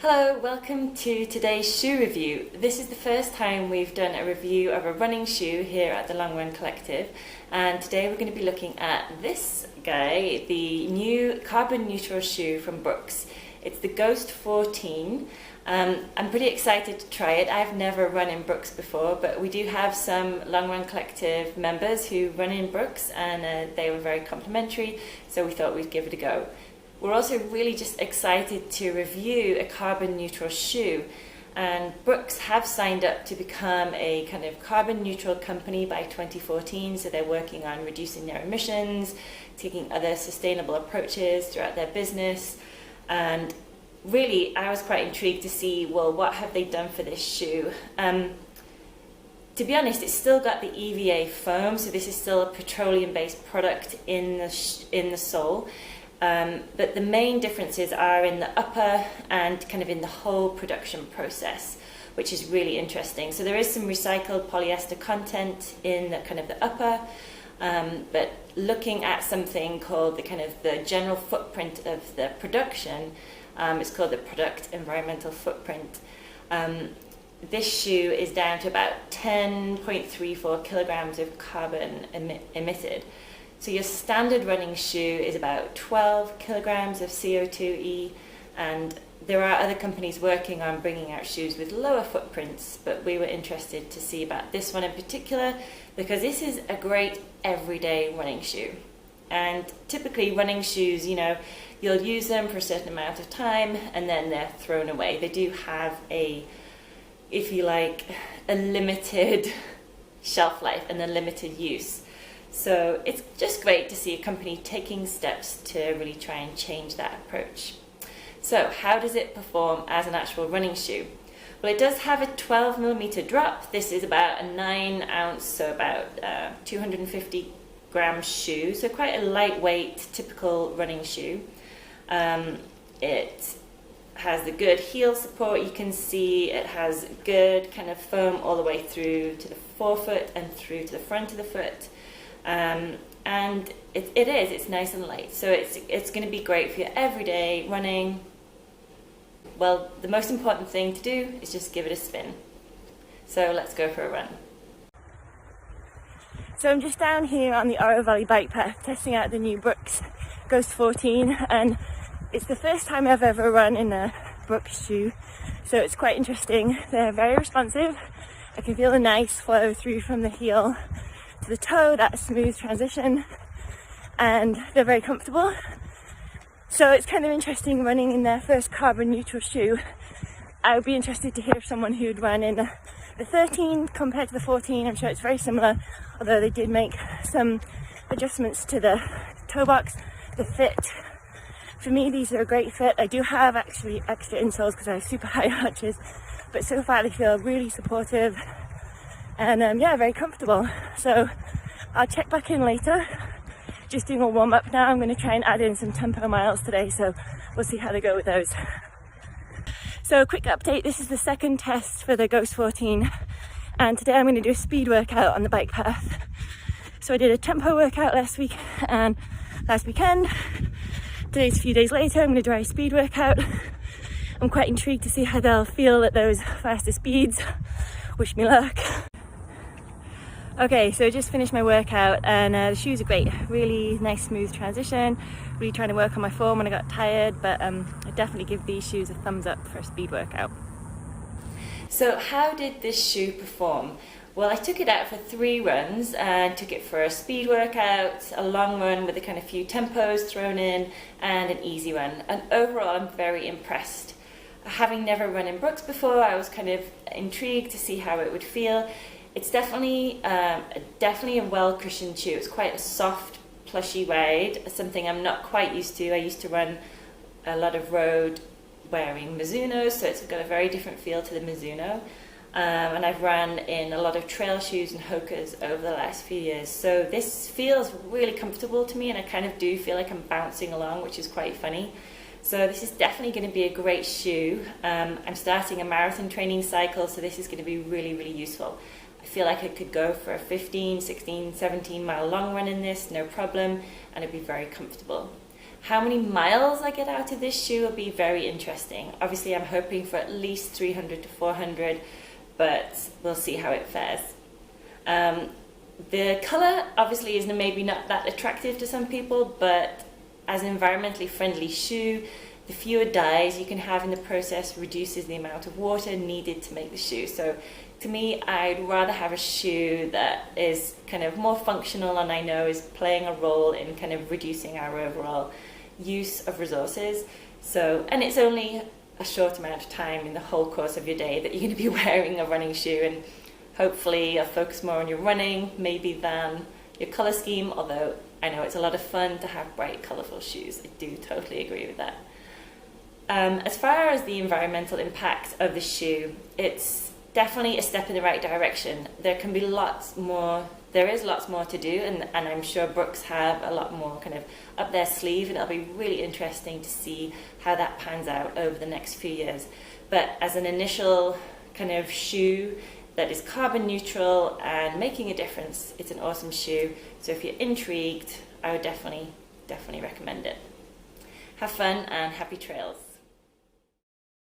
Hello, welcome to today's shoe review. This is the first time we've done a review of a running shoe here at the Long Run Collective, and today we're going to be looking at this guy, the new carbon neutral shoe from Brooks. It's the Ghost 14. I'm pretty excited to try it. I've never run in Brooks before, but we do have some Long Run Collective members who run in Brooks, and they were very complimentary, so we thought we'd give it a go. We're also really just excited to review a carbon neutral shoe, and Brooks have signed up to become a kind of carbon neutral company by 2014, so they're working on reducing their emissions, taking other sustainable approaches throughout their business, and really I was quite intrigued to see, well, what have they done for this shoe? To be honest, it's still got the EVA foam, so this is still a petroleum-based product in the sole. But the main differences are in the upper and kind of in the whole production process, which is really interesting. So there is some recycled polyester content in the kind of the upper, but looking at something called the kind of the general footprint of the production, it's called the product environmental footprint. This shoe is down to about 10.34 kilograms of carbon emitted. So your standard running shoe is about 12 kilograms of CO2e, and there are other companies working on bringing out shoes with lower footprints, but we were interested to see about this one in particular because this is a great everyday running shoe. And typically running shoes, you'll use them for a certain amount of time and then they're thrown away. They do have a, if you like, a limited shelf life and a limited use. So it's just great to see a company taking steps to really try and change that approach. So how does it perform as an actual running shoe? Well, it does have a 12mm drop. This is about a 9 ounce, so about 250 gram shoe. So quite a lightweight, typical running shoe. It has the good heel support. You can see it has good kind of foam all the way through to the forefoot and through to the front of the foot. And it's nice and light, so it's going to be great for your everyday running. Well, the most important thing to do is just give it a spin. So let's go for a run. So I'm just down here on the Oro Valley bike path testing out the new Brooks Ghost 14, and it's the first time I've ever run in a Brooks shoe, so it's quite interesting. They're very responsive. I can feel a nice flow through from the heel to the toe, that smooth transition, and they're very comfortable. So it's kind of interesting running in their first carbon neutral shoe. I would be interested to hear someone who'd run in the 13 compared to the 14. I'm sure it's very similar, although they did make some adjustments to the toe box, the fit. For me, these are a great fit. I do have actually extra insoles because I have super high arches, but so far they feel really supportive and very comfortable. So I'll check back in later. Just doing a warm-up now. I'm going to try and add in some tempo miles today, so we'll see how they go with those. So a quick update, this is the second test for the Ghost 14, and today I'm going to do a speed workout on the bike path. So I did a tempo workout last week and last weekend. Today's a few days later, I'm going to do a speed workout. I'm quite intrigued to see how they'll feel at those faster speeds. Wish me luck. Okay, so I just finished my workout, and the shoes are great. Really nice smooth transition. Really trying to work on my form when I got tired, but I definitely give these shoes a thumbs up for a speed workout. So how did this shoe perform? Well, I took it out for 3 runs and took it for a speed workout, a long run with a kind of few tempos thrown in, and an easy run. And overall, I'm very impressed. Having never run in Brooks before, I was kind of intrigued to see how it would feel. It's definitely a well-cushioned shoe. It's quite a soft, plushy ride, something I'm not quite used to. I used to run a lot of road wearing Mizunos, so it's got a very different feel to the Mizuno. And I've run in a lot of trail shoes and Hokas over the last few years. So this feels really comfortable to me, and I kind of do feel like I'm bouncing along, which is quite funny. So this is definitely going to be a great shoe. I'm starting a marathon training cycle, so this is going to be really, really useful. I feel like I could go for a 15, 16, 17 mile long run in this, no problem, and it'd be very comfortable. How many miles I get out of this shoe will be very interesting. Obviously, I'm hoping for at least 300 to 400, but we'll see how it fares. The colour obviously is maybe not that attractive to some people, but as an environmentally friendly shoe, the fewer dyes you can have in the process reduces the amount of water needed to make the shoe. So to me, I'd rather have a shoe that is kind of more functional and I know is playing a role in kind of reducing our overall use of resources. So, and it's only a short amount of time in the whole course of your day that you're going to be wearing a running shoe, and hopefully you'll focus more on your running maybe than your colour scheme, although I know it's a lot of fun to have bright, colourful shoes. I do totally agree with that. As far as the environmental impact of the shoe, it's definitely a step in the right direction. There is lots more to do, and I'm sure Brooks have a lot more kind of up their sleeve, and it'll be really interesting to see how that pans out over the next few years. But as an initial kind of shoe that is carbon neutral and making a difference, it's an awesome shoe. So if you're intrigued, I would definitely recommend it. Have fun and happy trails.